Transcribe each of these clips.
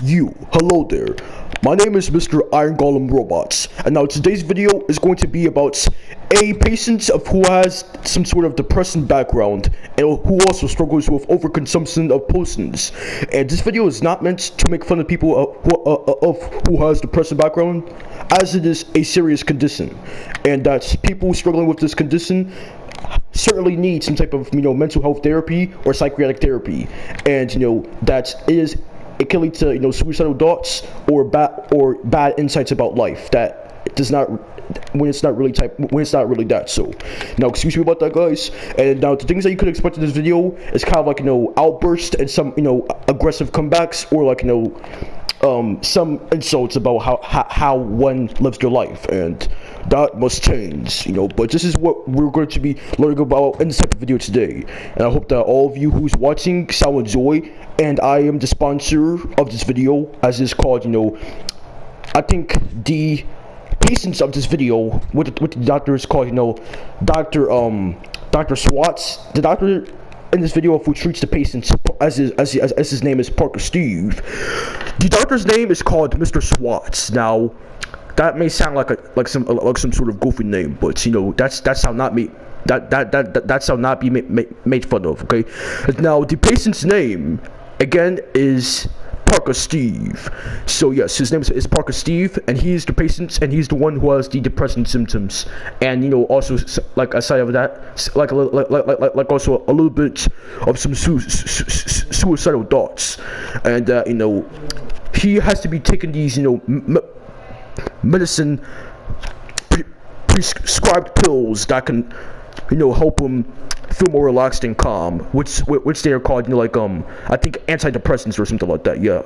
you. Hello there. My name is Mr. Iron Golem Robots, and now today's video is going to be about a patient who has some sort of depressing background and who also struggles with overconsumption of potions. And this video is not meant to make fun of people who has depressive background, as it is a serious condition, and that people struggling with this condition certainly need some type of mental health therapy or psychiatric therapy, and that it can lead to suicidal thoughts or bad insights about life that does not when it's not really that. So now excuse me about that, guys. And now the things that you could expect in this video is kind of like outbursts and some aggressive comebacks, or like some insults about how one lives their life, and that must change, but this is what we're going to be learning about in this type of video today, and I hope that all of you who's watching shall enjoy. And I am the sponsor of this video, as it's called, I think the patients of this video, what the doctor is called, Dr. Swatz, the doctor in this video who treats the patients, as his name is Parka Steve. The doctor's name is called Mr. Swatz. Now, that may sound like some sort of goofy name, but that's how not me. That's how not be made fun of. Okay. Now the patient's name again is Parka Steve. So yes, his name is Parka Steve, and he's the patient, and he's the one who has the depressing symptoms, and also like aside of that, like also a little bit of some suicidal thoughts, and he has to be taking these medicine prescribed pills that can help him feel more relaxed and calm, which they are called I think antidepressants or something like that. Yeah,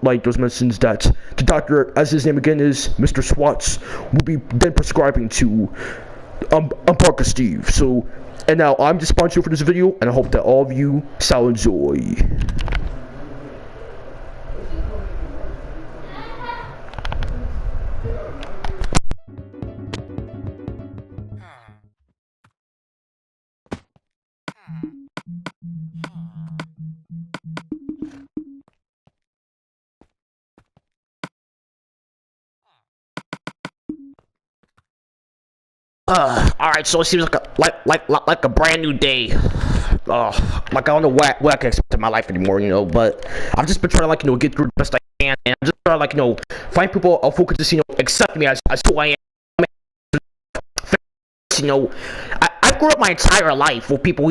like those medicines that the doctor, as his name again is Mr. Swatz, will be then prescribing to Parka Steve. So, and now I'm the sponsor for this video, and I hope that all of you shall enjoy. Alright, so it seems like a brand new day. Like I don't know what I can expect in my life anymore, but I've just been trying to get through the best I can, and I'm just trying to find people who could just accept me as who I am. I grew up my entire life with people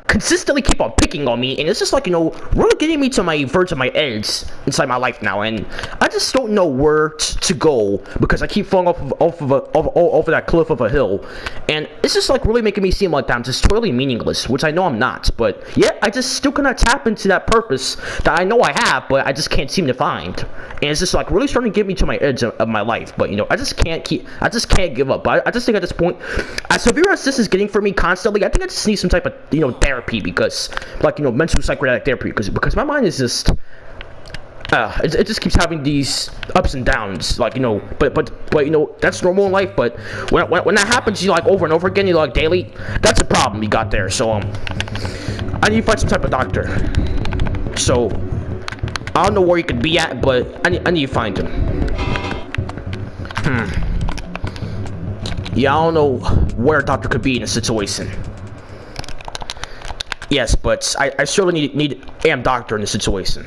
consistently keep on picking on me, and it's just really getting me to my verge of my edge inside my life now, and I just don't know where to go because I keep falling off of that cliff of a hill, and it's just really making me seem like I'm just totally meaningless, which I know I'm not, but yet I just still cannot tap into that purpose that I know I have, but I just can't seem to find, and it's just really starting to get me to my edge of my life. But I just can't give up. But I just think at this point, as severe as this is getting for me constantly, I think I just need some type of therapy, because mental psychiatric therapy, because my mind is just it just keeps having these ups and downs, but that's normal in life. But when that happens over and over again, daily, that's a problem you got there. So I need to find some type of doctor. So I don't know where he could be at, but I need to find him. Yeah, I don't know where a doctor could be in a situation. Yes, but I surely need a doctor in the situation.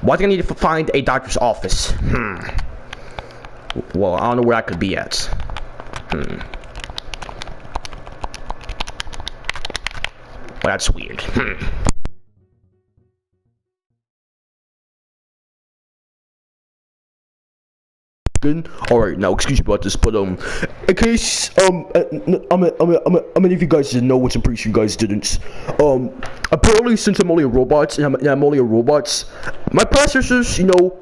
Why do I need to find a doctor's office? Well, I don't know where I could be at. Well, that's weird. Alright, now excuse me about this, but in case many of you guys didn't know, which I'm pretty sure you guys didn't, apparently since I'm only a robot, and I'm only a robot, my processors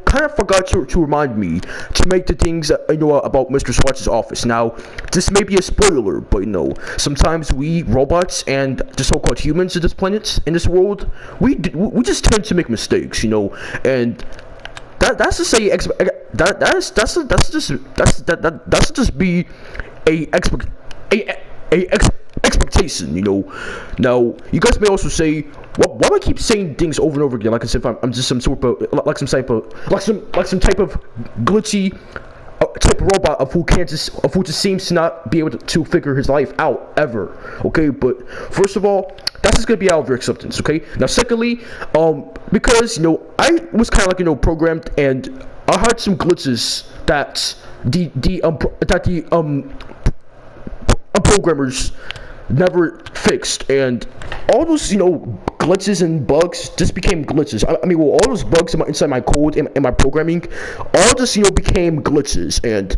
kind of forgot to remind me to make the things about Mr. Swatz's office. Now this may be a spoiler, but sometimes we robots and the so-called humans of this planet, in this world, we just tend to make mistakes, and that's to say, that's just be a expectation, you know. Now, you guys may also say, why do I keep saying things over and over again, like as if I'm just some sort of, like some type of glitchy type of robot of who just seems to not be able to figure his life out ever. Okay, but first of all, that's just gonna be out of your acceptance. Okay. Now, secondly, because I was kind of like programmed, and I had some glitches that the programmers never fixed, and all those glitches and bugs just became glitches. I mean, well, all those bugs inside my code and my programming all just became glitches, and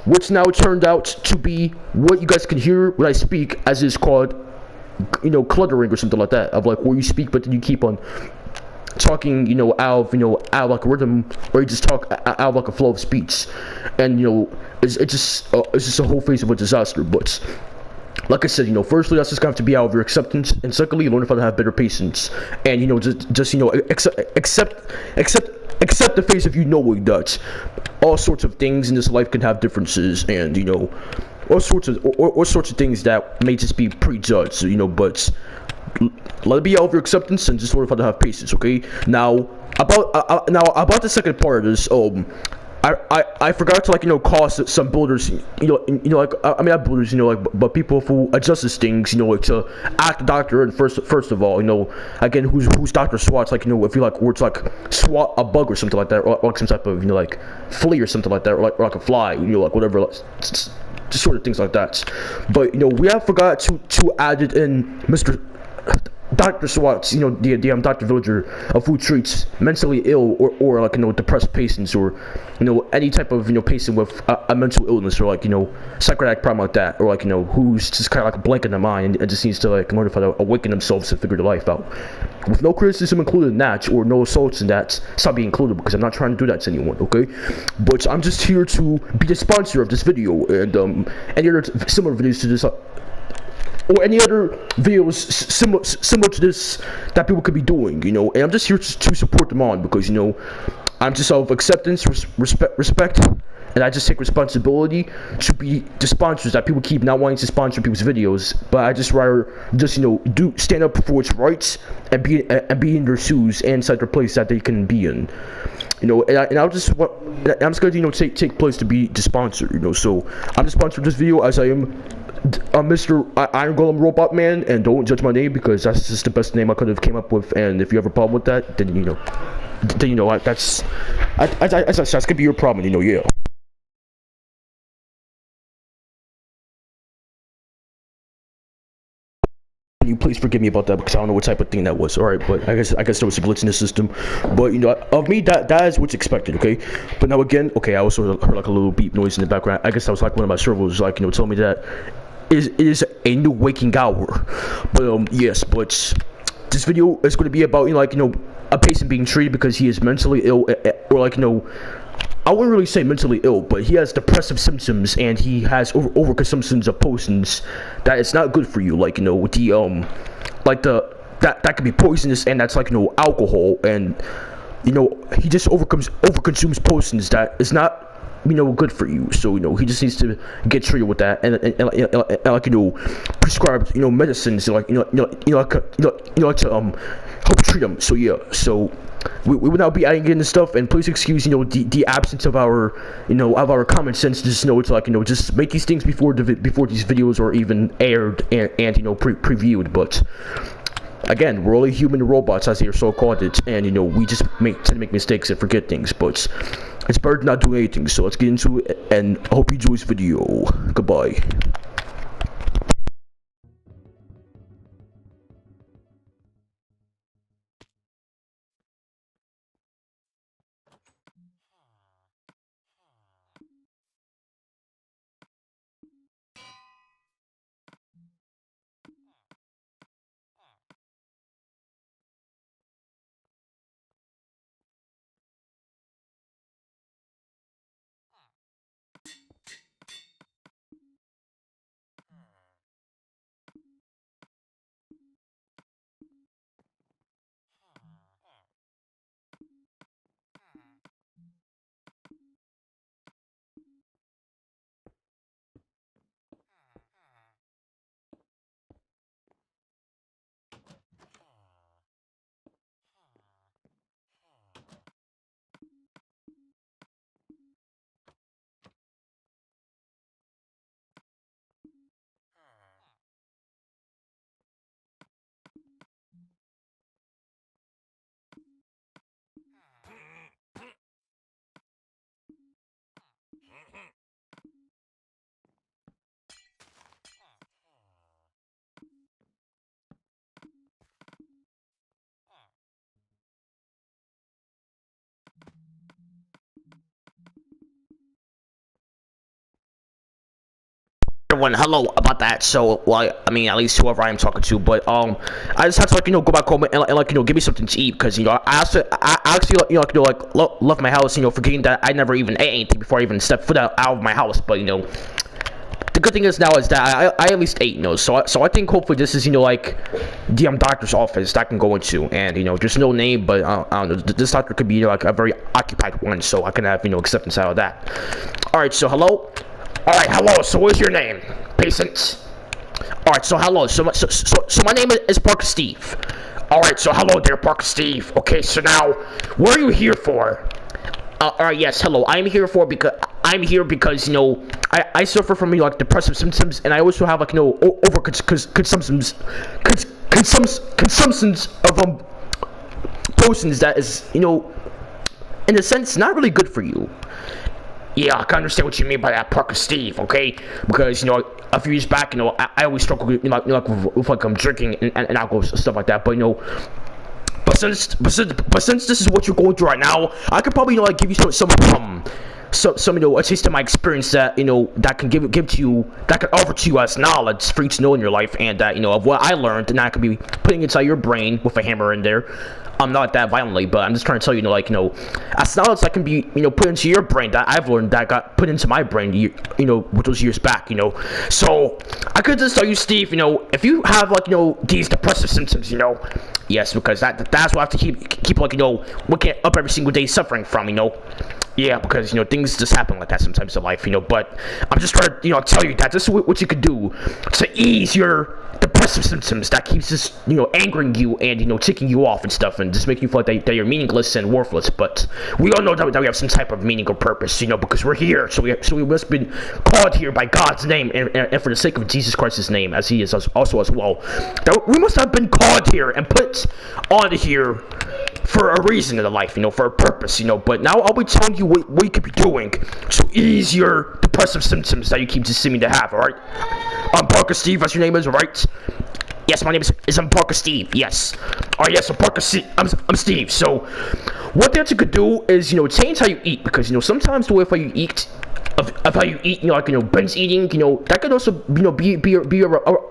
which now turned out to be what you guys can hear when I speak, as is called cluttering or something like that, of like where you speak but then you keep on talking out of like a rhythm, or you just talk out of like a flow of speech, and it's just a whole phase of a disaster. But like I said, firstly, that's just going to have to be out of your acceptance, and secondly, learn how to have better patience, and just accept the face of knowing that all sorts of things in this life can have differences, and all sorts of things that may just be prejudged, but let it be out of your acceptance, and just learn how to have patience. Okay. Now about the second part of this, I forgot to call some builders, like I mean not builders, but people who adjust these things, like to act doctor. And first of all, again, who's Dr. Swatz, like if you like words like swat a bug or something like that, or like some type of like flea or something like that, or like a fly, like whatever, just sort of things like that. But we have forgot to add it in, Mr. Dr. Swatz, the Dr. Villager, of who treats mentally ill or like depressed patients, or any type of patient with a mental illness, or like psychotic problem like that, or like who's just kind of like blank in their mind, and just needs to like learn how to awaken themselves and figure their life out, with no criticism included in that, or no assaults in that. Stop being included, because I'm not trying to do that to anyone. Okay, but I'm just here to be the sponsor of this video, and any other similar videos to this. Or any other videos similar to this that people could be doing, and I'm just here to support them on, because I'm just out of acceptance, respect, and I just take responsibility to be the sponsors that people keep not wanting to sponsor people's videos. But I just rather do stand up for what's right, and be in their shoes and inside their place that they can be in. I'm just going to take place to be the sponsor. So I'm the sponsor of this video, as I am Mr. Iron Golem Robot Man, and don't judge my name, because that's just the best name I could have came up with. And if you have a problem with that, then that's gonna be your problem. Yeah. Can you please forgive me about that, because I don't know what type of thing that was. All right, but I guess there was a glitch in the system. But of me, that is what's expected. Okay. But now again, okay, I also heard like a little beep noise in the background. I guess that was like one of my servers, like telling me that it is a new waking hour. But yes, but this video is going to be about a patient being treated because he is mentally ill, or like I wouldn't really say mentally ill, but he has depressive symptoms, and he has overconsumptions of potions that it's not good for you, like the like that could be poisonous, and that's like alcohol, and he just overconsumes potions that is not good for you. So he just needs to get treated with that, and like prescribed medicines, like to help treat him. So yeah, so we will now be adding in this stuff, and please excuse the absence of our of our common sense. Just to like just make these things before these videos are even aired, and previewed. But again, we're only human robots, as they are so called it, and we just tend to make mistakes and forget things. But it's better than not doing anything. So let's get into it, and I hope you enjoy this video. Goodbye. everyone, hello about that. So, well, I mean, at least whoever I am talking to, but I just had to go back home and like give me something to eat because I actually left my house, forgetting that I never even ate anything before I even stepped foot out of my house. But the good thing is now is that I at least ate, so I think hopefully this is like the doctor's office that I can go into, and there's no name, but I don't know, this doctor could be like a very occupied one, so I can have acceptance out of that. All right, so hello. All right, hello. So what's your name, patient? All right, so hello. So my name is Parka Steve. All right, so hello there, Parka Steve. Okay, so now what are you here for? All right, yes, hello. I'm here because I suffer from depressive symptoms, and I also have over consumptions of potions that is in a sense not really good for you. Yeah, I can understand what you mean by that, Parker Steve, okay? Because, a few years back, I always struggled with, with drinking and alcohol, stuff like that, but since this is what you're going through right now, I could probably, give you some a taste of my experience that, that can give to you, that can offer to you as knowledge for you to know in your life, and that, of what I learned, and I could be putting inside your brain with a hammer in there. I'm not that violently, but I'm just trying to tell you, as knowledge that can be, put into your brain that I've learned that got put into my brain, with those years back, So, I could just tell you, Steve, if you have, these depressive symptoms, yes, because that's what I have to keep waking up every single day suffering from, Yeah, because, things just happen like that sometimes in life, but I'm just trying to, tell you that this is what you could do to ease your depressive symptoms that keeps just, angering you and, ticking you off and stuff and just making you feel like that you're meaningless and worthless. But we all know that we have some type of meaning or purpose, because we're here. So we must have been called here by God's name and for the sake of Jesus Christ's name, as he is also as well. That we must have been called here and put on here for a reason in the life, for a purpose, but now I'll be telling you what you could be doing to ease your depressive symptoms that you keep just seeming to have, alright? I'm Parker Steve, that's your name is, alright? Yes, my name is Parker Steve, yes. Alright, yes, so Parker Steve, I'm Steve, so what that you could do is, change how you eat, because, sometimes the way how you eat, of how you eat, binge eating, that could also, be a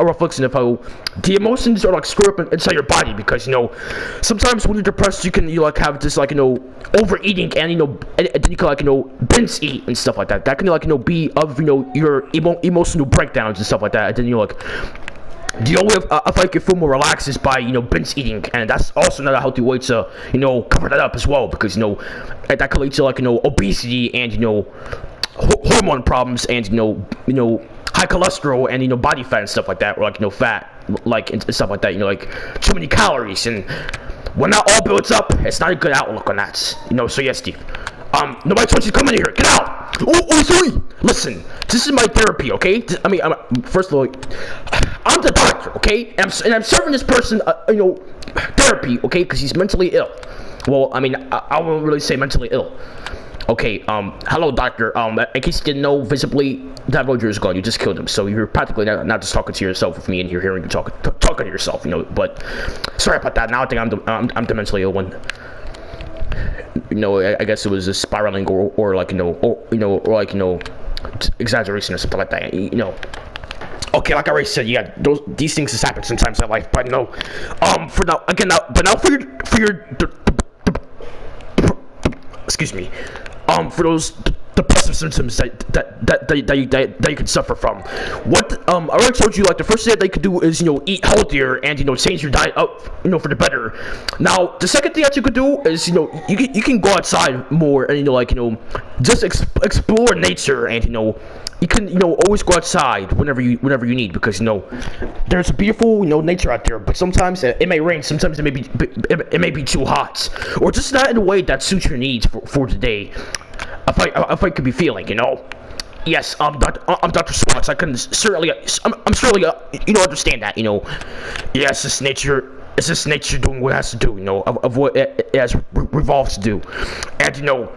reflection of how the emotions are, screwed up inside your body, because, sometimes when you're depressed, you can, have this, overeating, and, and then you can, binge eat and stuff like that. That can, be of, your emotional breakdowns and stuff like that, and then, the only way if I can feel more relaxed is by, binge eating, and that's also not a healthy way to, cover that up as well, because, that could lead to, obesity and, hormone problems and high cholesterol and body fat and stuff like that, or fat and stuff like that, too many calories, and when that all builds up, it's not a good outlook on that, so yes, Steve, nobody told you to come in here, get out. Oh, sorry. Listen, this is my therapy, okay? First of all, I'm the doctor, okay? And I'm serving this person, therapy, okay? Because he's mentally ill. Well, I won't really say mentally ill. Okay, hello, doctor. In case you didn't know, visibly, that Roger is gone. You just killed him, so you're practically not just talking to yourself with me, and you're hearing you talking to yourself, But sorry about that. Now I think I'm the mentally ill one. I guess it was a spiraling or exaggeration or something like that. Okay, like I already said, yeah, these things just happen sometimes in life, but for your excuse me, for those depressive symptoms that you can suffer from. What I already told you, the first thing that you could do is eat healthier and change your diet up for the better. Now the second thing that you could do is you can go outside more and just explore nature, and you can always go outside whenever you need, because there's beautiful nature out there, but sometimes it may rain, sometimes it may be too hot, or just not in a way that suits your needs for today. If I could be feeling, Yes, I'm Dr. Swatz. I'm certainly understand that, Yes, it's just nature doing what it has to do, of what it has revolved to do, and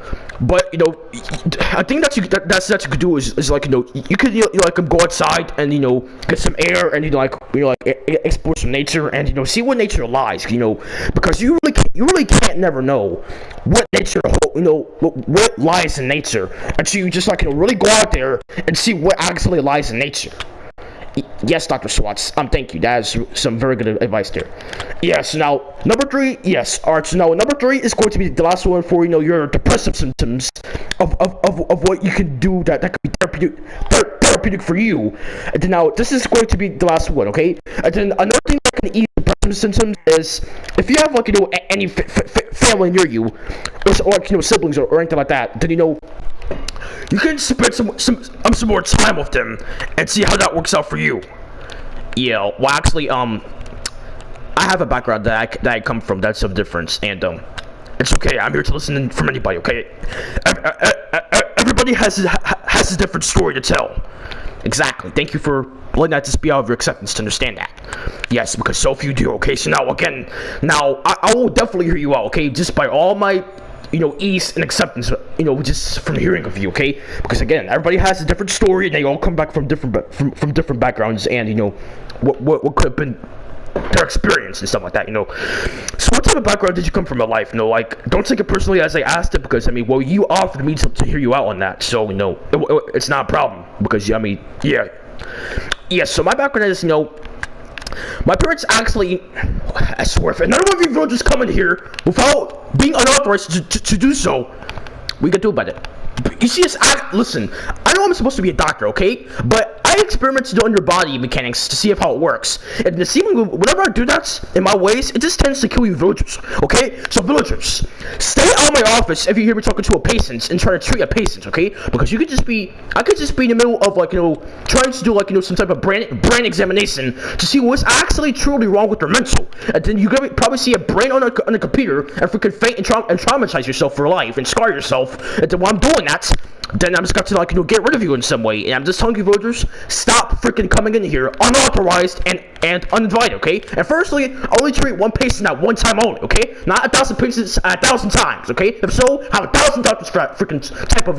but I think that you could do is you could go outside and get some air and explore some nature and see what nature lies, because you really can't never know what nature what lies in nature until you just really go out there and see what actually lies in nature. Yes, Dr. Swatz. Thank you. That is some very good advice there. Yes. Now, number 3. Yes. All right. So now, number 3 is going to be the last one for your depressive symptoms of what you can do that could be therapeutic for you. And then now, this is going to be the last one. Okay. And then another thing that can ease depressive symptoms is if you have any family near you, or siblings or anything like that, then you can spend some more time with them and see how that works out for you. Yeah, well, actually, I have a background that I come from that's of difference, and it's okay. I'm here to listen from anybody. Okay, everybody has a different story to tell. Exactly. Thank you for letting that just be out of your acceptance to understand that. Yes, because so few do. Okay, so now I will definitely hear you out. Okay, just by all my ease and acceptance, just from hearing of you, okay? Because again, everybody has a different story, and they all come back from different backgrounds, and what could have been their experience and stuff like that, So what type of background did you come from in life? Don't take it personally as I asked it, because you offered me to hear you out on that, so it's not a problem, because yeah. So my background is my parents actually, I swear, if none of you villagers come in here without being unauthorized to do so, we can do about it. You see, listen, I know I'm supposed to be a doctor, okay? But I experimented on your body mechanics to see how it works. And whenever I do that in my ways, it just tends to kill you villagers, okay? So villagers, stay out of my office if you hear me talking to a patient and trying to treat a patient, okay? Because I could just be in the middle of trying to do some type of brain examination to see what's actually truly wrong with their mental. And then you probably see a brain on a computer and freaking faint and traumatize yourself for life and scar yourself. And then while I'm doing that, then I'm just got to get rid of you in some way. And I'm just telling you villagers, stop freaking coming in here unauthorized and uninvited, okay? And firstly, only treat one patient at one time only, okay? Not 1,000 patients at 1,000 times, okay? If so, have 1,000 doctors for that freaking type of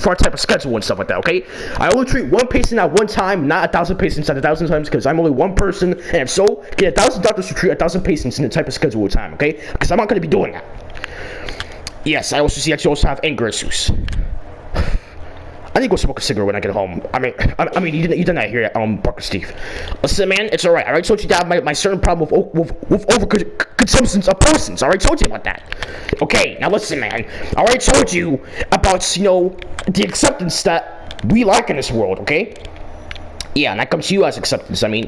for our type of schedule and stuff like that, okay? I only treat one patient at one time, not 1,000 patients at 1,000 times, because I'm only one person. And if so, get 1,000 doctors to treat 1,000 patients in the type of schedule of time, okay? Because I'm not going to be doing that. Yes, I also see that you also have anger issues. I need to go smoke a cigarette when I get home. I mean, you did not hear that, Parka Steve. Listen, man, it's alright. I already told you that my certain problem with overconsumption of poisons. I already told you about that. Okay, now listen, man. I already told you about, the acceptance that we lack in this world, okay? Yeah, and that comes to you as acceptance. Well,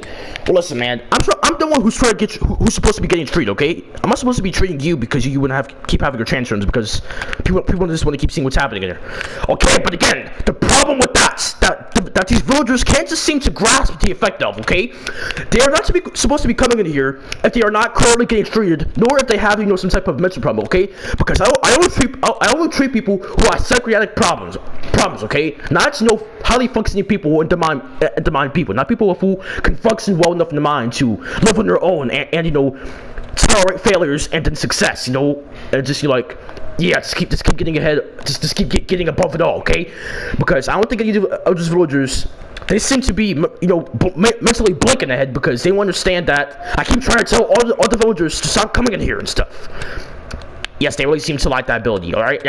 listen, man. I'm the one who's trying to who's supposed to be getting treated, okay? I'm not supposed to be treating you because you wouldn't keep having your tantrums because people just want to keep seeing what's happening there. Okay, but again, the problem with that these villagers can't just seem to grasp the effect of, okay? They are not supposed to be coming in here if they are not currently getting treated, nor if they have some type of mental problem, okay? Because I only treat people who have psychiatric problems, okay? Not highly functioning people and mind people, not people who can function well enough in the mind to live on their own and tolerate failures and then success, and just just keep getting ahead, just keep getting above it all, okay? Because I don't think any of these villagers, they seem to be mentally blinking ahead because they understand that I keep trying to tell all the villagers to stop coming in here and stuff. Yes, they really seem to like that ability, alright?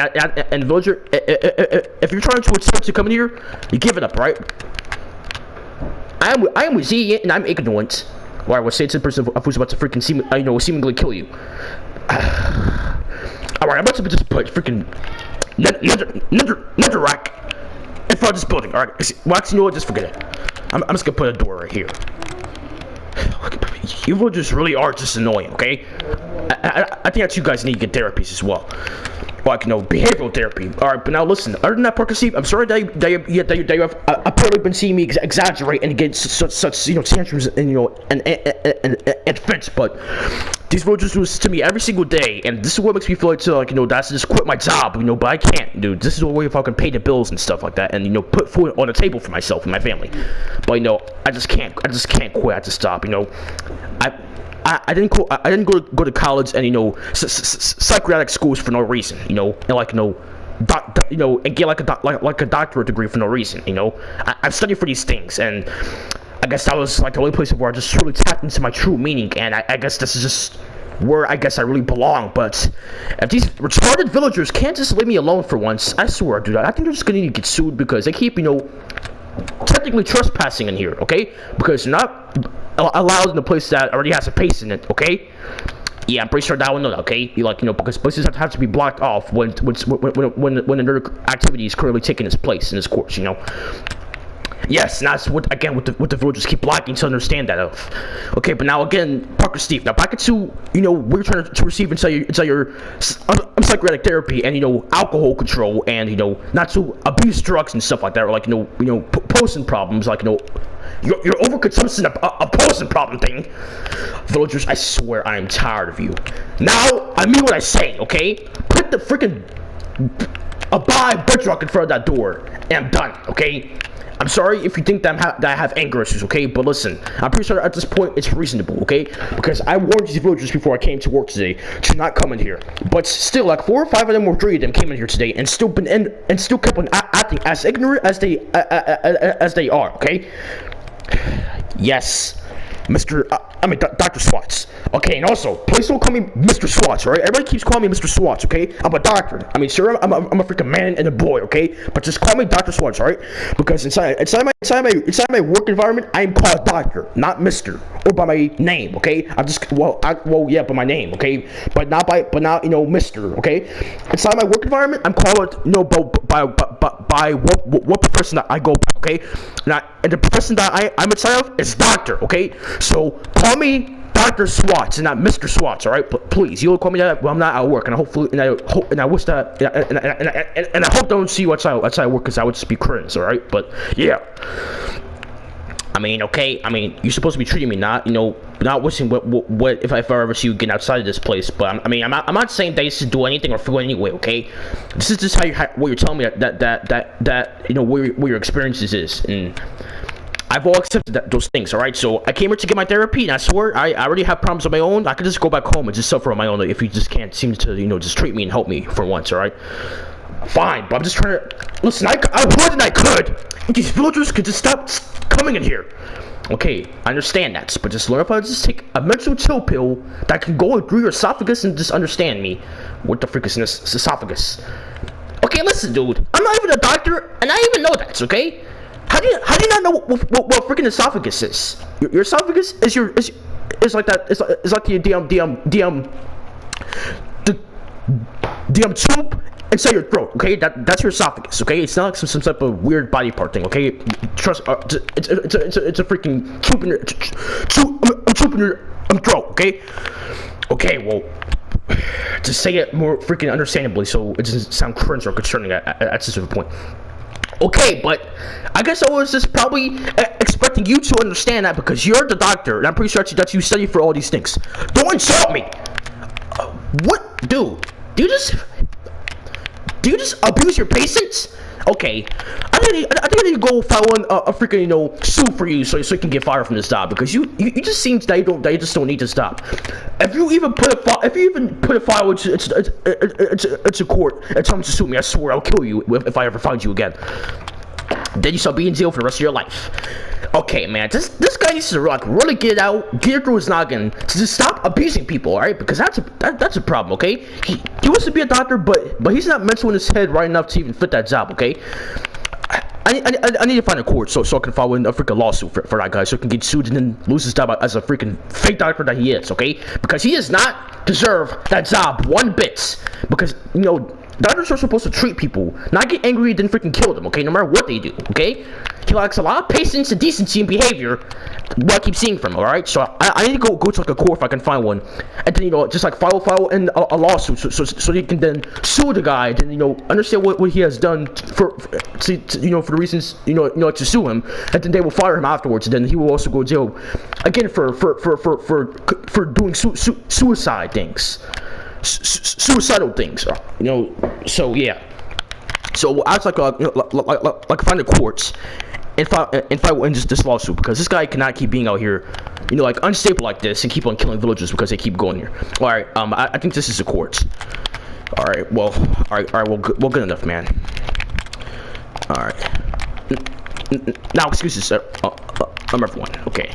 And villager, if you're trying to attempt to come in here, you give it up, right? I am resilient and I'm ignorant. Or I would say to the person who's about to freaking seemingly kill you. Alright, I'm about to just put freaking netherrack in front of this building, alright? Well, actually, you know what? Just forget it. I'm just gonna put a door right here. You villagers really are just annoying, okay? I think that you guys need to get therapies as well. Behavioral therapy. Alright, but now listen, other than that, Parka Steve, I'm sorry that you have apparently been seeing me exaggerate and get such tantrums and fits, but these villagers do this to me every single day, and this is what makes me feel like that's just quit my job, but I can't, dude. This is the way if I can pay the bills and stuff like that, and put food on the table for myself and my family. But I just can't quit. I just stop. I didn't go to college and psychiatric schools for no reason, and and get like a doctorate degree for no reason, I've studied for these things, and I guess that was the only place where I just really tapped into my true meaning, and I guess this is just where I guess I really belong. But if these retarded villagers can't just leave me alone for once, I swear, dude, I think they're just gonna need to get sued because they keep technically trespassing in here, okay? Because you're not allowed in a place that already has a pace in it, okay? Yeah, I'm pretty sure that one know that, okay? Because places have to be blocked off when another activity is currently taking its place in this course, Yes, and that's what the villagers keep lacking to understand that of. Okay, but now again, Parker Steve. Now back into we're trying to receive inside your psychotic therapy and alcohol control and not to abuse drugs and stuff like that, or like poison problems, like your overconsumption of poison problem thing. Villagers, I swear I am tired of you. Now I mean what I say, okay? Put the freaking bread truck in front of that door, and I'm done, okay? I'm sorry if you think that I have anger issues, okay? But listen, I'm pretty sure at this point it's reasonable, okay? Because I warned these villagers before I came to work today to not come in here. But still, like 4 or 5 of them or 3 of them came in here today and still kept on acting as ignorant as they are, okay? Yes, Dr. Swatz. Okay, and also, please don't call me Mr. Swatz, alright? Everybody keeps calling me Mr. Swatz, okay? I'm a doctor. I mean, sure, I'm a freaking man and a boy, okay? But just call me Dr. Swatz, alright? Because inside my work environment, I am called Doctor, not Mr. or by my name, okay? Yeah, by my name, okay? But not Mr. Okay? Inside my work environment, I'm called by what profession that I go by, okay? And the profession that I'm inside of is doctor, okay? So call me Dr. Swatz and not Mr. Swatz, all right? But please, you'll call me that when I'm not at work, and I wish that, and I hope they don't see you outside work, because I would just be cringe, all right? But yeah. I mean, okay. I mean, you're supposed to be treating me not wishing what if I ever see you getting outside of this place. But I'm not saying that you should do anything or feel anyway. Okay, this is just what you're telling me that where your experiences is, and I've all accepted those things. All right, so I came here to get my therapy, and I swear I already have problems of my own. I could just go back home and just suffer on my own if you just can't seem to just treat me and help me for once. All right. Fine, but I'm just trying to listen. I would and I could. These villagers could just stop coming in here. Okay, I understand that, but just learn how to just take a mental chill pill that can go through your esophagus and just understand me. What the frick is this esophagus? Okay, listen, dude. I'm not even a doctor, and I even know that. Okay? How do you not know what freaking esophagus is? Your esophagus is like that. It's like the tube inside your throat, okay? That's your esophagus, okay? It's not like some type of weird body part thing, okay? Trust, it's a freaking tube in your throat, okay? Okay, well, to say it more freaking understandably, so it doesn't sound cringe or concerning at such a point. Okay, but I guess I was just probably expecting you to understand that because you're the doctor, and I'm pretty sure that you study for all these things. Don't insult me. What, dude? Do you just abuse your patients? Okay, I think I need to go file a freaking sue for you so you can get fired from this job because you just seems that you just don't need to stop. If you even put a file into court and tell them to sue me, I swear I'll kill you if I ever find you again. Then you shall be in jail for the rest of your life. Okay, man, this guy needs to really get through his noggin to just stop abusing people, all right? Because that's a problem, okay? He wants to be a doctor, but he's not mental in his head right enough to even fit that job, okay? I need to find a court so I can file a freaking lawsuit for that guy so he can get sued and then lose his job as a freaking fake doctor that he is, okay? Because he does not deserve that job one bit. Because doctors are supposed to treat people, not get angry and then freaking kill them, okay? No matter what they do, okay? He lacks a lot of patience and decency and behavior. What I keep seeing from him, all right? So I need to go to like a court if I can find one, and then just like file in a lawsuit so he can then sue the guy, and then understand what he has done for the reasons to sue him, and then they will fire him afterwards, and then he will also go to jail again for doing suicide things. Suicidal things, So yeah, so I was like find the courts and file in this lawsuit because this guy cannot keep being out here, unstable like this and keep on killing villagers because they keep going here. All right, I think this is the courts. All right, well, well, good enough, man. All right, now excuses, sir. Everyone, okay.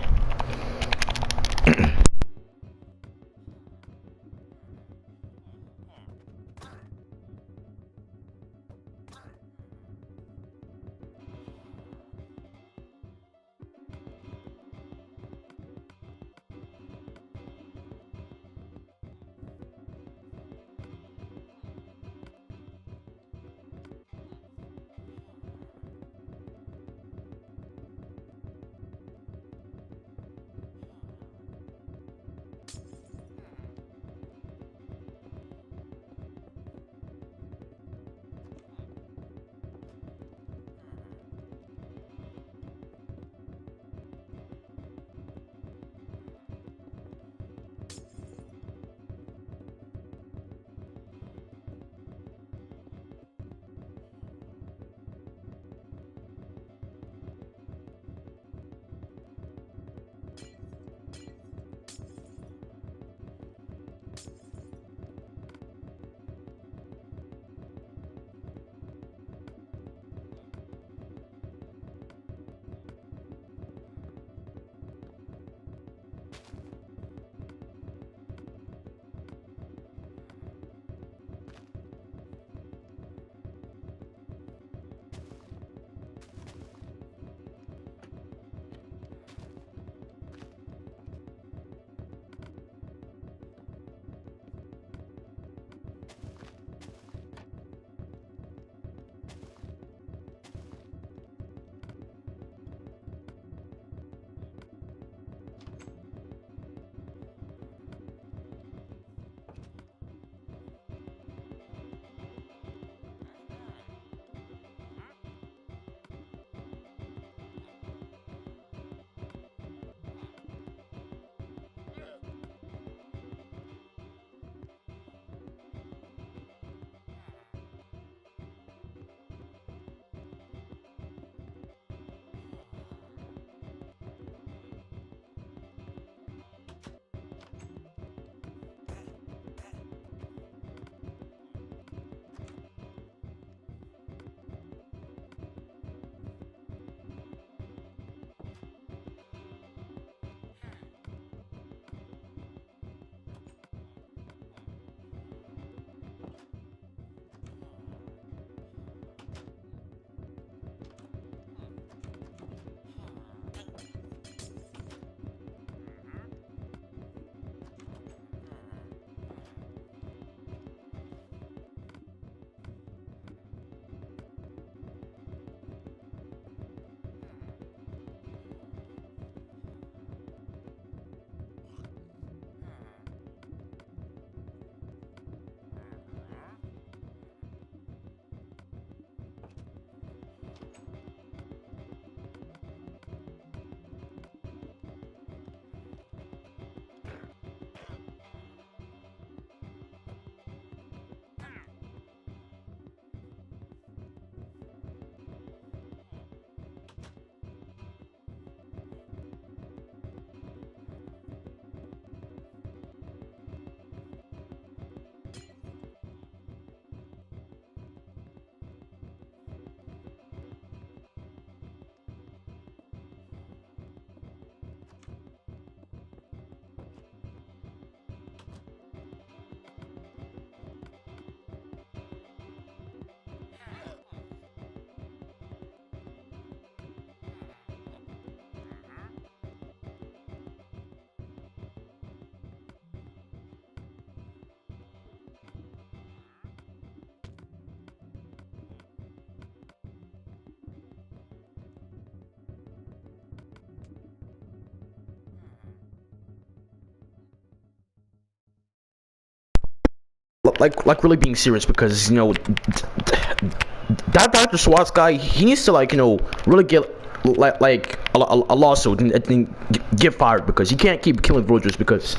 really being serious, because you know that Dr. Swatz guy, he needs to like, you know, really get like a lawsuit and get fired, because he can't keep killing villagers because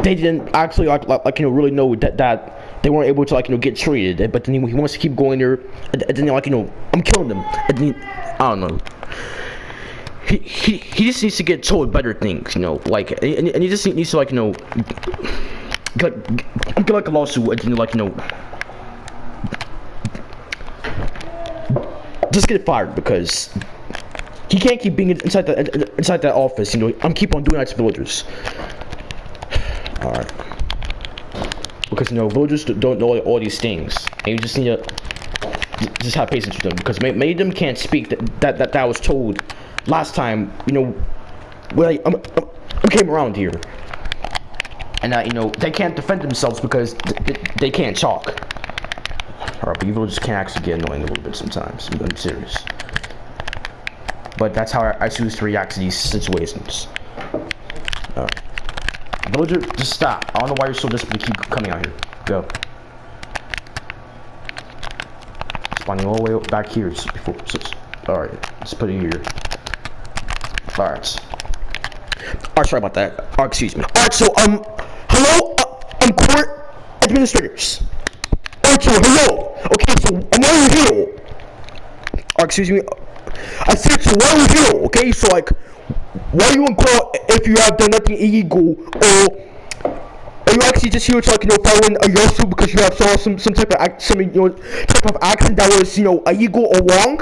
they didn't actually like you know, really know that they weren't able to like, you know, get treated. But then he wants to keep going there, and then like, you know, I'm killing them, and then I don't know. He just needs to get told better things, you know, like, and he just needs to like, you know, get like a lawsuit, and then like, you know, just get fired, because he can't keep being inside that office, you know. I'm keep on doing that to villagers. All right, because you know, villagers don't know all these things, and you just need to just have patience with them, because many of them can't speak that was told last time, you know, when I came around here, and you know, they can't defend themselves because they can't talk. Alright, but you villagers can actually get annoying a little bit sometimes. I'm serious. But that's how I choose to react to these situations. Alright. Villager, just stop. I don't know why you're so desperate to keep coming out here. Go. Spawning all the way back here before. Alright, let's put it here. Alright. Alright, sorry about that. Oh, excuse me. Alright, so, hello? I'm court administrators. Alright, so, hello. Okay, so, I'm over here. Oh, excuse me. I said, so, why are you here? Okay, so, like, why are you in court if you have done nothing illegal, or are you actually just here to, like, you know, following a lawsuit because you have saw some type of type of action that was, you know, illegal or wrong?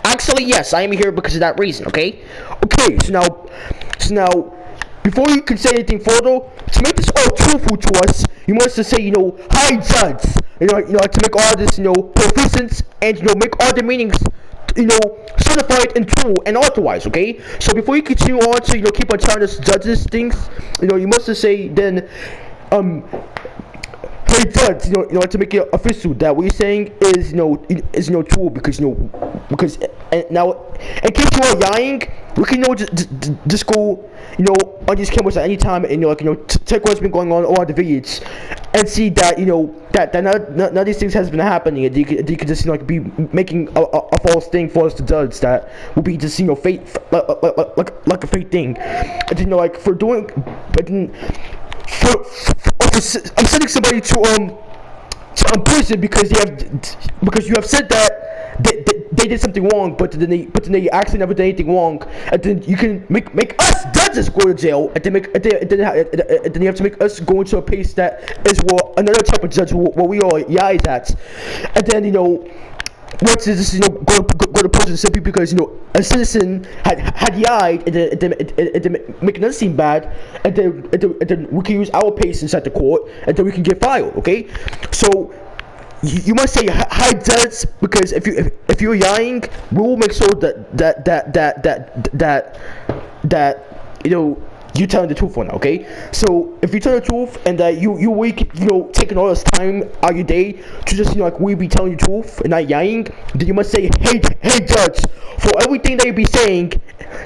Actually, yes, I am here because of that reason. Okay. Okay. So now, before you can say anything further, to make this all truthful to us, you must just say, you know, hi judge. You know, to make all this, you know, proficient, and you know, make all the meanings, you know, certified and true and authorized. Okay. So before you continue on to, you know, keep on telling us judges things, you know, you must just say then, hey judge, you know, to make it official that what you're saying is, you know, true, because you know, because now in case you are lying, we can, you know, just go, you know, on these cameras at any time, and you know, like, you know, check what's been going on all the videos, and see that, you know, that none of these things has been happening, and you could just, you know, like, be making a false thing for us to judge that will be just, you know, fake, like a fake thing, and you know, like, for doing, but then I'm sending somebody to prison because you have said that they did something wrong, but then they actually never did anything wrong, and then you can make us judges go to jail, and then you have to make us go into a place that is another type of judge where we are guys at, and then, you know, once this, you know, go to prison simply because, you know, a citizen had lied, and then making us seem bad, and then we can use our patience at the court, and then we can get filed. Okay, so you must say hi judge, because if you're lying, we will make sure that you know, you telling the truth for now. Okay, so if you tell the truth, and that you know, taking all this time out of your day to just, you know, like, we be telling the truth and not lying, then you must say, hey judge, for everything that you be saying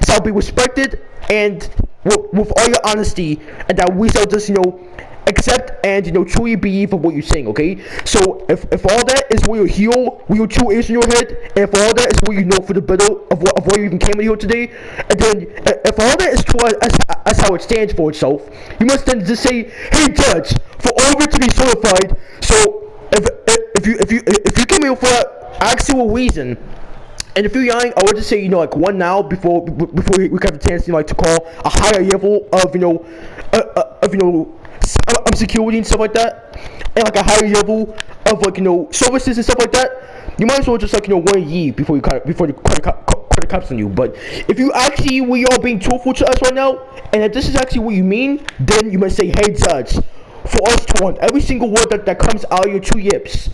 shall be respected, and with all your honesty, and that we shall just, you know, accept and, you know, truly believe of what you're saying. Okay, so if all that is what you hear, what your true is in your head, and if all that is what you know for the better of what you even came in here today, and then if all that is true as how it stands for itself, you must then just say, hey judge, for all of it to be certified. So if you came here for that actual reason, and if you're lying, I would just say, you know, like, one now before we have the chance, you know, like, to call a higher level of, you know, security and stuff like that, and like a higher level of, like, you know, services and stuff like that. You might as well just, like, you know, one year before the cops on you. But if you actually, we are being truthful to us right now, and if this is actually what you mean, then you must say, hey judge, for us to want every single word that comes out of your two lips,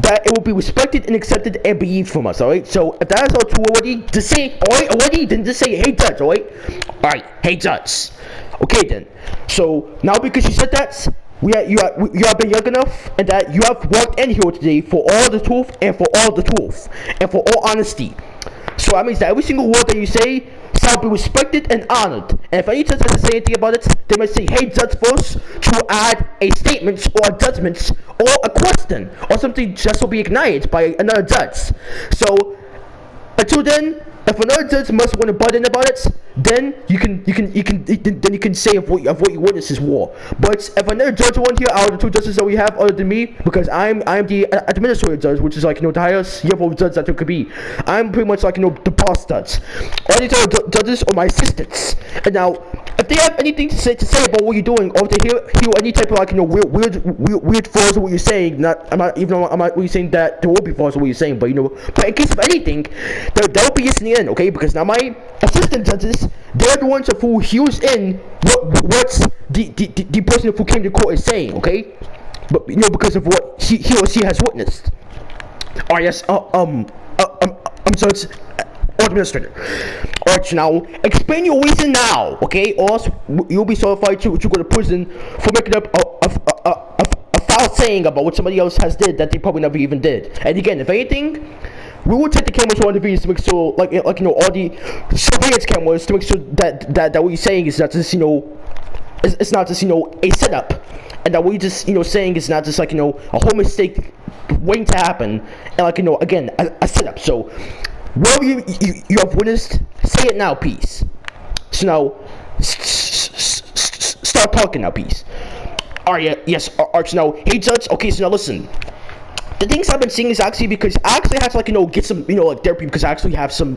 that it will be respected and accepted and believed from us. Alright, so if that is all true already, just say already, then just say, hey judge. Alright, hey judge. Okay then. So now, because you said that, you have been young enough, and that you have walked in here today for all the truth, and for all the truth, and for all honesty. So that means that every single word that you say shall be respected and honored. And if any judge has to say anything about it, they must say, hey, Judge Force, to add a statement or a judgment or a question or something just will be ignited by another judge. So until then, if another judge must want to butt in about it, then you can say of what you witness is war. But if another judge won't hear out of the two judges that we have other than me, because I'm the administrative judge, which is like the highest level of judge that there could be. I'm pretty much like the boss judge. All these other judges are my assistants. And now, if they have anything to say about what you're doing, or if they hear any type of weird flaws of what you're saying, I'm not really saying that there will be flaws of what you're saying, but but in case of anything, there'll be yes in the end, okay? Because now my assistant judges, they're the ones who hears in what the person who came to court is saying, okay? But because of what he or she has witnessed. Alright, yes, I'm Judge Administrator. Alright, now explain your reason now, okay? Or else you'll be certified to go to prison for making up a foul saying about what somebody else has did that they probably never even did. And again, if anything, we will take the cameras on the videos to make sure, all the surveillance cameras to make sure that what you're saying is not just it's not just a setup, and that what you're just saying is not just a whole mistake waiting to happen, and again a setup. So whatever you have witnessed, say it now, please. So now start talking now, please. Alright, yes, Arch. Now, hey Judge. Okay, so now listen. The things I've been seeing is actually because I actually have to get some therapy, because I actually have some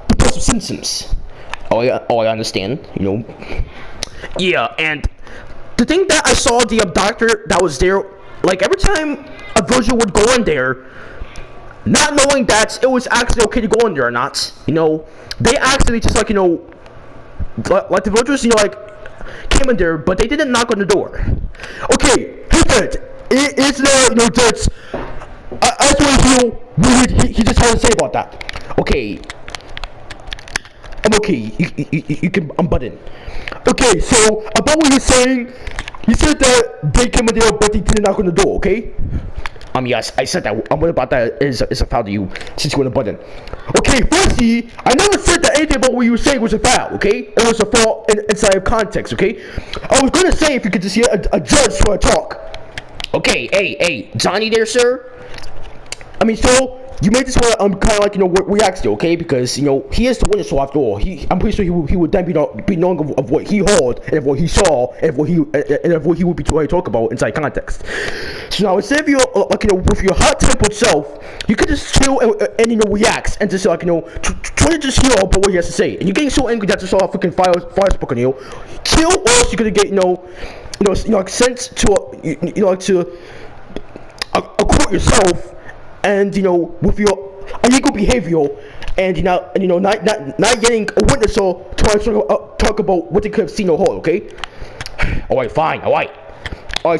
depressive symptoms. I understand. Yeah, and the thing that I saw the doctor that was there, like every time a virgin would go in there, not knowing that it was actually okay to go in there or not, they actually just like the virgins came in there, but they didn't knock on the door. Okay, hey Judge, it's Judge. I just want to hear what he just had to say about that. Okay, I'm okay. You can butt in. Okay, so about what you're saying, you said that they came in there, but they didn't knock on the door. Okay. Yes, I said that. What about that is a foul to you, since you want to button. Okay, firstly, I never said that anything about what you were saying was a foul, okay? It was a foul inside of context, okay? I was gonna say if you could just hear a judge for a talk. Okay, hey, Johnny there, sir? So you made this one kind of what we asked you, okay? Because he is the witness, so after all, I'm pretty sure he would then be knowing of what he heard and of what he saw and of what he would be trying to talk about inside context. So now instead of with your hot-tempered self, you could just chill and react and just try to just hear about what he has to say. And you're getting so angry that you saw a freaking fire spark on you. Chill, or else you're gonna get sent to a court yourself. And with your illegal behavior, and not getting a witness or trying to talk about what they could have seen or heard, okay? Alright, fine, alright.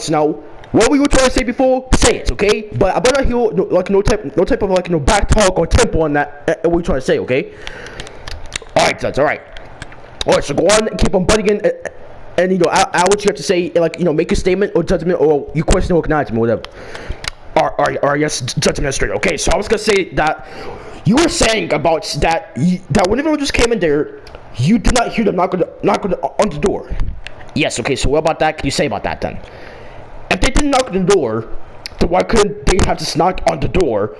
So now, what we were trying to say before, say it, okay? But I better hear no type of back talk or tempo on that what we're trying to say, okay? Alright, Judge, alright. Alright, so go on, keep on butting in, and I what you have to say, make a statement or judgment or you question or acknowledgement, whatever. Alright, yes, Judge Administrator. Okay, so I was gonna say that you were saying about that whenever you just came in there, you did not hear them knock on the door. Yes, okay, so what about that? Can you say about that then? If they didn't knock on the door, then why couldn't they have just knocked on the door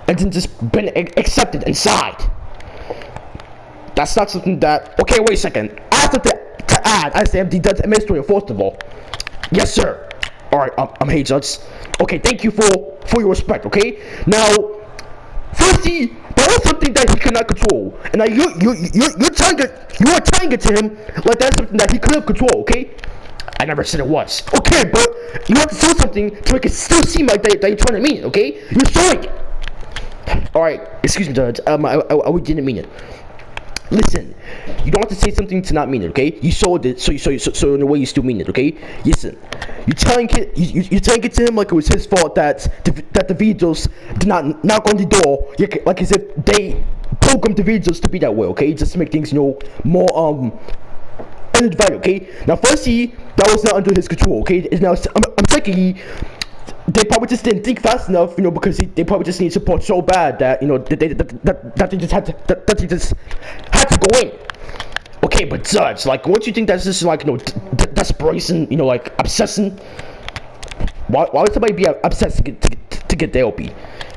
and then just been accepted inside? That's not something that... Okay, wait a second. I have to add, I say I'm the Judge Administrator, first of all. Yes, sir. Alright, I'm hey Judge. Okay, thank you for your respect, okay? Now, firstly, that was something that he could not control. And now you're tying it to him like that's something that he couldn't control, okay? I never said it was. Okay, but you have to show something to make it still seem like that you're trying to mean it, okay? You're showing it. Alright, excuse me, Judge. I didn't mean it. Listen, you don't have to say something to not mean it, okay? You sold it, so in a way you still mean it, okay? Listen, you're telling it to him like it was his fault that the videos did not knock on the door, like as if they programmed the videos to be that way, okay? Just to make things, more undivided, okay? Now, firstly, that was not under his control, okay? And now, secondly, they probably just didn't think fast enough, you know, because they probably just need support so bad that, you know, that they just had to go in. Okay, but Judge, like, once you think that's just like, you know, desperation, you know, like obsessing, why would somebody be obsessed to get the LP?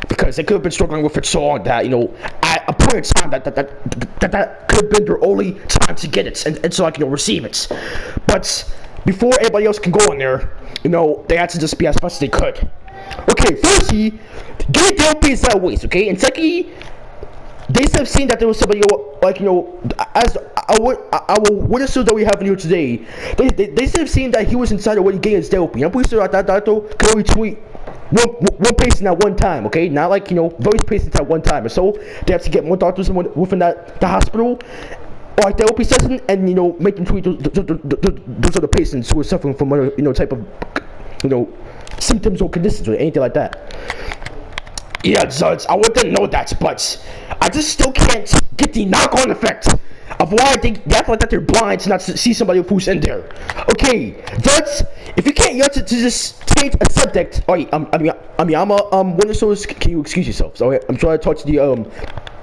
Because they could have been struggling with it so long that, you know, at a point in time that could have been their only time to get it and so, like, you know, receive it. But before anybody else can go in there, you know, they had to just be as fast as they could. Okay, firstly, getting the LP is that waste, okay? And secondly, they should have seen that there was somebody, like, you know, as our witnesses that we have in here today, they should have seen that he was inside already getting his LP. I'm pretty sure that can only tweet one patient at one time, okay? Not like, you know, various patients at one time. And so they have to get more doctors within the hospital, or like the LP session, and, you know, make them treat those other patients who are suffering from other, you know, type of, you know, symptoms or conditions or anything like that. Yeah, Judge, I wouldn't know that, but I just still can't get the knock-on effect of why they act like that they're blind to not see somebody who's in there. Okay, Judge, if you can't yet to just change a subject, I'm a witness, can you excuse yourself? So I'm trying to talk to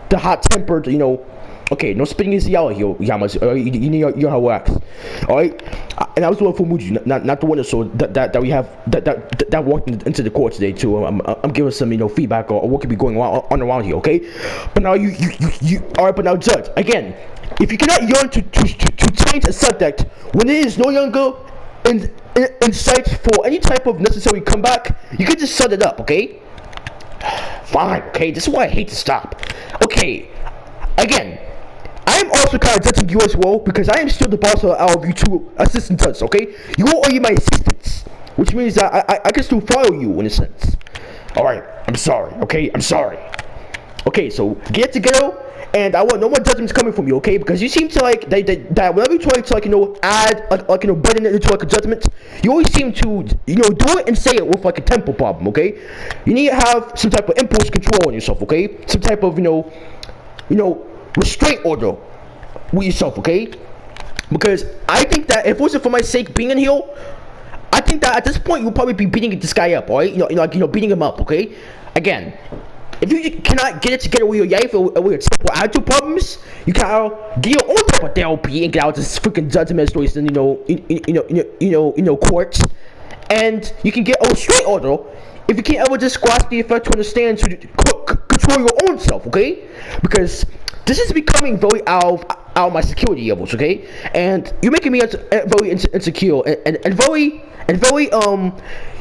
the hot-tempered, you know. Okay, no spitting is yellow here, Yamas. You know how it works. Alright? And I was the one for Muji, not the one that we have that walked into the court today too. I'm giving some, you know, feedback or what could be going on around here, okay? But now you alright, but now Judge, again, if you cannot yearn to change a subject when it is no longer in sight for any type of necessary comeback, you can just shut it up, okay? Fine, okay, this is why I hate to stop. Okay, again, I am also kind of judging you as well, because I am still the boss of you two assistant judges, okay? You are my assistants, which means that I can still follow you in a sense. Alright, I'm sorry, okay? I'm sorry. Okay, so get together, and I want no more judgments coming from you, okay? Because you seem to like, that whenever you try to, like, you know, add, like, you know, button it into, like, a judgment, you always seem to, you know, do it and say it with, like, a tempo problem, okay? You need to have some type of impulse control on yourself, okay? Some type of, you know, restraint order with yourself, okay? Because I think that if it wasn't for my sake being in here, I think that at this point you'll probably be beating this guy up, alright? Like, you know, beating him up, okay? Again, if you cannot get it together with your life or with your simple attitude problems, you can get your own type of therapy and get out this freaking judgment situation, you know, courts, and you can get a restraint order if you can't ever just grasp the effect to understand to control your own self, okay? Because this is becoming very out of my security levels, okay? And you're making me very insecure and very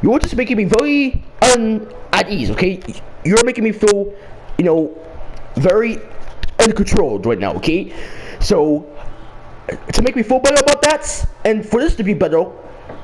you're just making me very at ease, okay? You're making me feel, you know, very uncontrolled right now, okay? So to make me feel better about that, and for this to be better,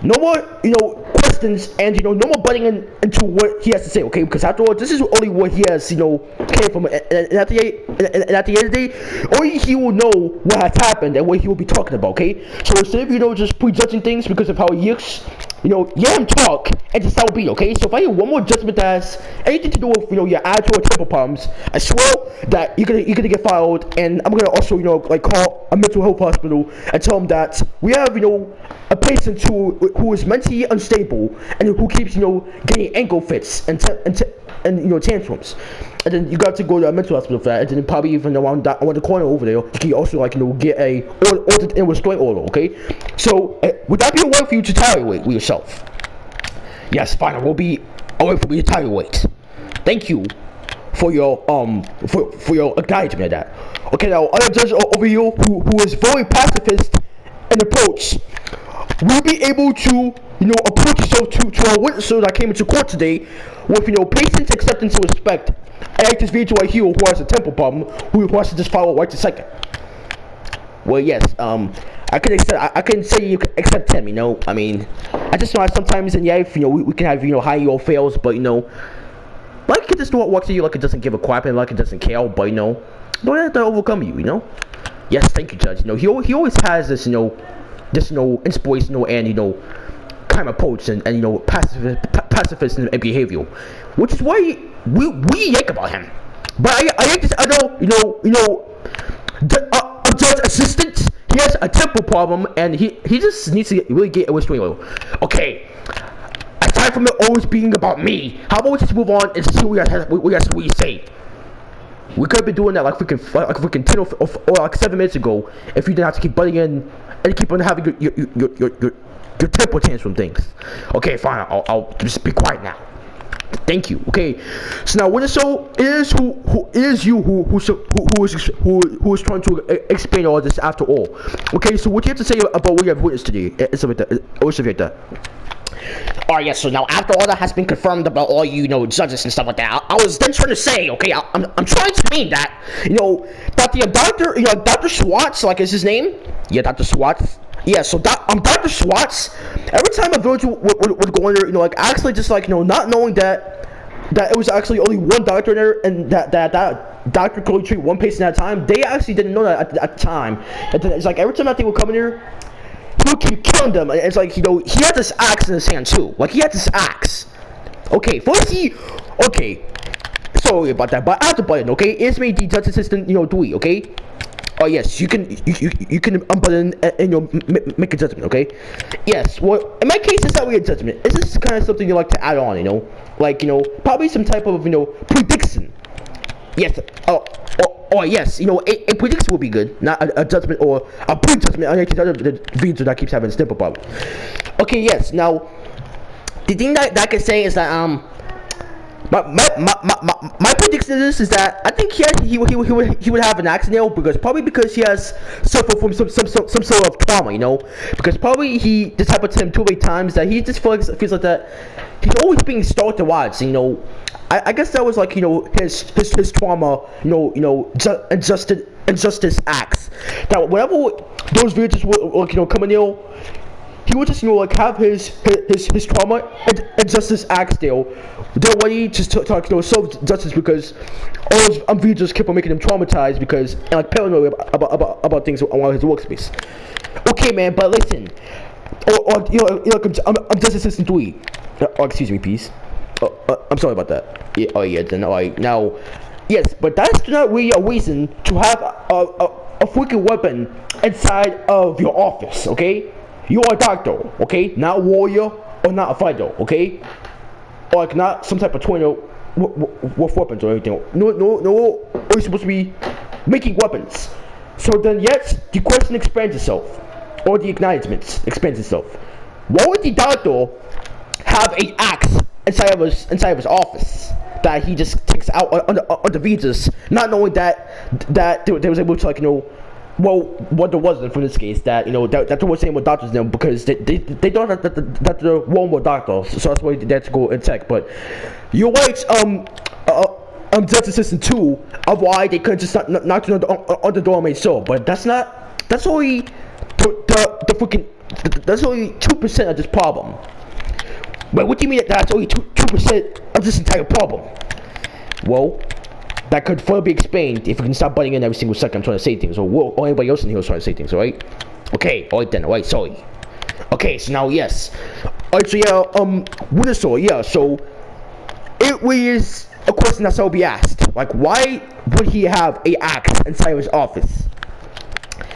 no more, you know, questions, and, you know, no more butting into what he has to say, okay? Because after all, this is only what he has, you know, came from, and at the end of the day, only he will know what has happened and what he will be talking about, okay? So instead of, you know, just prejudging things because of how he looks, you know, let him talk and just how it be, okay? So if I hear one more judgment that has anything to do with, you know, your attitude or temper problems, I swear that you're gonna get filed, and I'm gonna also, you know, like, call a mental health hospital and tell them that we have, you know, a patient who is mentally unstable and who keeps, you know, getting ankle fits and you know, tantrums, and then you got to go to a mental hospital for that, and then probably even around the corner over there, you can also, like, you know, get a ordered in restraint order, okay? So would that be a way for you to evaluate with yourself? Yes, fine. It will be a way for me to evaluate. Thank you for your for your acknowledgement of that. Okay, now other judge over here who is very pacifist in approach will be able to, you know, approach yourself to our witnesses that came into court today with, you know, patience, acceptance, and respect. I like this video right here who has a temper problem, who wants to just follow right to second. Well, yes, I can say you can accept him, you know. I mean, I just know that sometimes in life, you know, we can have, you know, high or fails, but, you know, like, it just walks to you like it doesn't give a crap and like it doesn't care, but, you know, don't let that overcome you, you know. Yes, thank you, Judge. You know, he always has this, you know, inspirational and, you know, kind of approach and you know, pacifist and behavior, which is why we yank about him. But I yank this other, you know, a judge assistant. He has a temper problem, and he just needs to really get a restraining order. Okay, aside from it always being about me, how about we just move on and see what you say? We could have been doing that like freaking 10 or like 7 minutes ago if you didn't have to keep butting in and keep on having your temper tantrum things. Okay, fine. I'll just be quiet now. Thank you. Okay. So now, what is so? It is who is you who is trying to explain all this after all. Okay. So what do you have to say about what you have witnessed today? And stuff like that. Alright, yes, so now after all that has been confirmed about all judges and stuff like that, I was then trying to say, okay, I'm trying to mean that, that the Dr. Swatz, like, is his name? Yeah, Dr. Swatz. Yeah, so Dr. Swatz, every time a village would go in there, like, actually just, like, not knowing that it was actually only one doctor in there, and that doctor could only treat one patient at a time, they actually didn't know that at the time. And it's like, every time that they would come in here, he would keep killing them. It's like, he had this axe in his hand too. Like, he had this axe. Okay, first okay, sorry about that, but I have to button, okay? It's me, the judge assistant, Dewey, okay? Oh yes, you can unbutton and make a judgment, okay? Yes, well, in my case, it's not really a judgment. It's just kind of something you like to add on, like, probably some type of, prediction. Yes, oh yes, a prediction would be good, not a judgment or a pre-judgment on any other video that keeps having a simple problem. Okay, yes, now, the thing that I can say is that, my prediction is that I think he would have an accident because he has suffered from some sort of trauma, because probably this happened to him too many times that he just feels like that he's always being stalked and watched, I guess that was like his trauma, injustice acts. That whenever those videos were coming in, he would just like have his trauma and injustice acts there. They're ready just to talk self justice because all those videos kept on making him traumatized because and like paranoid about things around his workspace. Okay, man, but listen, I'm just assistant 3. Oh, excuse me, please. I'm sorry about that. Yeah, oh yeah, then alright. Now, yes, but that's not really a reason to have a freaking weapon inside of your office, okay? You're a doctor, okay? Not a warrior or not a fighter, okay? Or like not some type of trainer with weapons or anything. No, you're supposed to be making weapons. So then, yes, the question expands itself, or the acknowledgement expands itself. Why would the doctor have an axe inside of his office that he just takes out on the visas, not knowing that they was able to well, what there wasn't from this case that that there was saying with doctors now because they thought that the one were doctors, so that's why they had to go and check. But your wife's judge assistant 2 of why they couldn't just knock on the door and make sure. But that's only the freaking that's only 2% of this problem. But what do you mean that's only 2% of this entire problem? Well, that could further be explained if we can stop butting in every single second I'm trying to say things, or anybody else in here is trying to say things, alright? Okay, alright then, alright, sorry. Okay, so now, yes. Alright, so yeah, Windsor, yeah, so it is a question that's all be asked. Like, why would he have an axe inside of his office?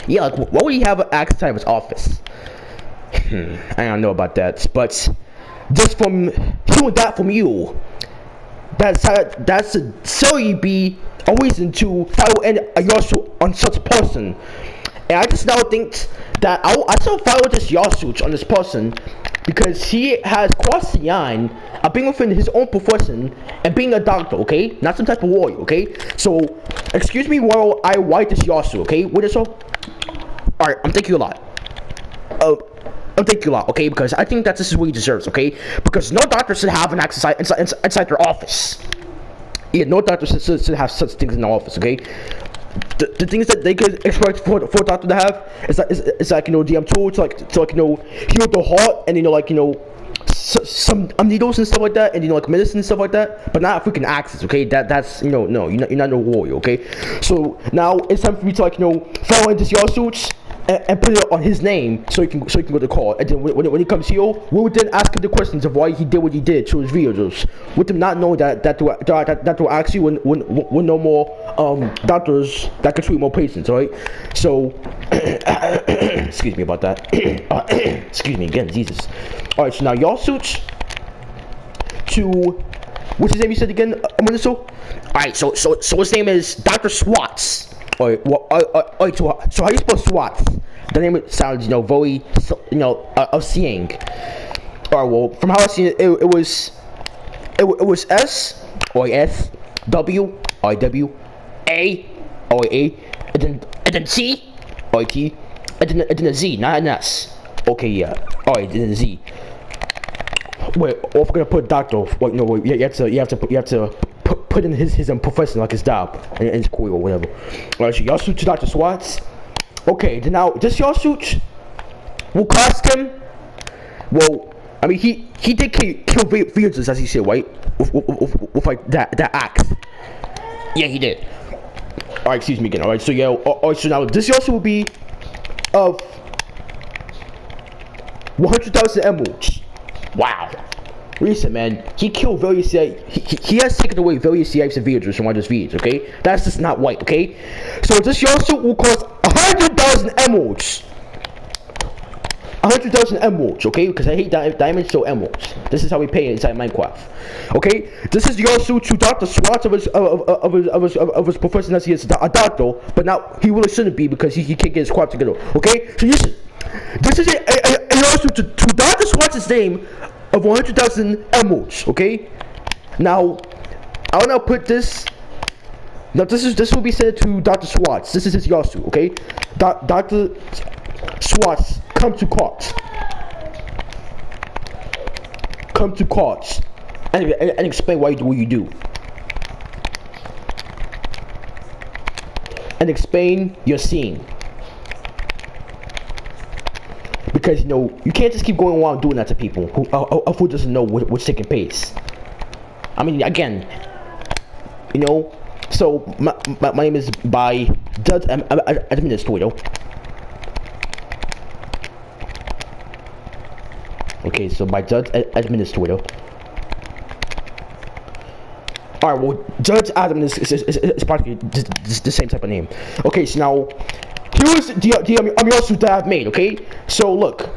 Yeah, like, why would he have an axe inside of his office? I don't know about that, but just from hearing that from you, that's a silly be a reason to file a lawsuit on such a person. And I just now think that I still file this lawsuit on this person because he has crossed the line of being within his own profession and being a doctor, okay? Not some type of warrior, okay? So, excuse me while I write this lawsuit, okay? What is so? Alright, I'm thanking you a lot. I'm thanking you a lot, okay? Because I think that this is what he deserves, okay? Because no doctor should have an axe inside their office. Yeah, no doctor should have such things in their office, okay? The things that they could expect for a doctor to have is like the tool to heal the heart and some needles and stuff like that, and like medicine and stuff like that, but not freaking axes, okay? That's no, you're not no warrior, okay? So now it's time for me to file in this lawsuits and put it on his name so he can go to court. And then when he comes here, we would then ask him the questions of why he did what he did to his videos, with him not knowing that will actually when no more doctors that can treat more patients, alright? So excuse me about that. Excuse me again, Jesus. Alright, so now lawsuits to, what's his name you said again, Alright, so his name is Dr. Swatz. Alright, well, so how you spell Swatz? The name sounds, very, of seeing. Alright, well, from how I seen it, it was S, or S, W, I, W, A, or A, and then T, or T, and then a Z, not an S. okay, yeah, alright, then a Z. Wait, or if we're gonna put doctor, wait, no, wait, you have to put in his profession, like his job, and his career or whatever. Alright, so y'all suit to Dr. Swatz. Okay, then now, this y'all suit will cost him, well, I mean, he did kill villagers, as he said, right? With like, that axe. Yeah, he did. Alright, excuse me again, alright, so yeah, alright, so now, this also will be of 100,000 emeralds. Wow. Listen, man, he killed various, he has taken away various types of villagers from one of his videos, okay? That's just not right, okay? So this also will cost 100,000 emeralds. 100,000 emeralds, okay? Because I hate diamonds, so emeralds. This is how we pay it inside Minecraft, okay? This is also to Dr. Swatz of his profession as he is a doctor, but now he really shouldn't be because he can't get his crap together, okay? So listen, this is also to Dr. Swatz's name of 100,000 emeralds, okay? Now, I'll now put this. Now this will be sent to Dr. Swatz. This is his Yasu, okay? Dr. Swatz, come to court. Come to court and explain why you do what you do. And explain your scene. Because you can't just keep going around doing that to people who doesn't know what's taking place. I mean, again, so my name is by Judge Administrator. Okay, so by Judge Administrator. Alright, well, Judge Adam is practically the same type of name. Okay, so now, here's the lawsuit that I've made, okay? So, look.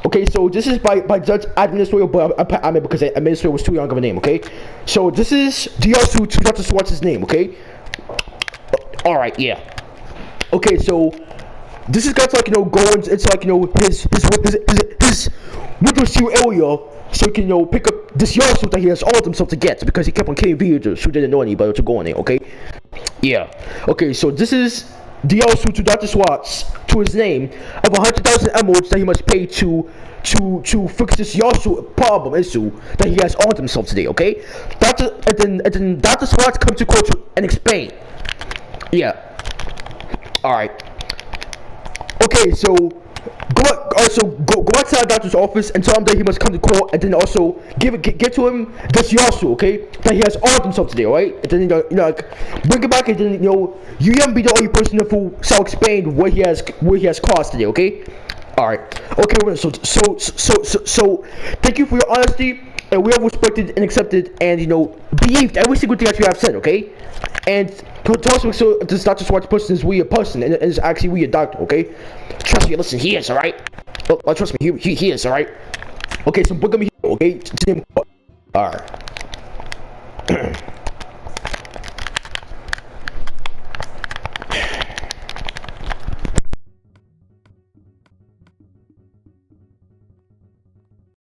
Okay, so this is by Judge Administrator, but I mean, because Administrator was too young of a name, okay? So, this is the lawsuit to Dr. Swatz's name, okay? Alright, yeah. Okay, so, this is got like, go into like, his window seal area, so he can, pick up this lawsuit that he has all of himself to get, because he kept on killing villagers who didn't know anybody to go in there, okay? Yeah. Okay, so this is the lawsuit to Dr. Swatz, to his name, of 100,000 emeralds that he must pay to fix this lawsuit issue that he has on himself today, okay? And then Dr. Swatz comes to court and explain. Yeah. Alright. Okay, so go outside the doctor's office and tell him that he must come to court, and then also give to him this lawsuit, okay? That he has armed himself today, alright? And then like bring it back, and then you haven't be the only person who shall explain what he has caused today, okay? Alright. Okay, so thank you for your honesty, and we have respected and accepted and believed every single thing that you have said, okay? And to also so this Dr. Swatz person is really a person and is actually really a doctor, okay? Trust me, listen, he is, alright? Oh, trust me, he is, alright? Okay, so book him here, okay? Alright.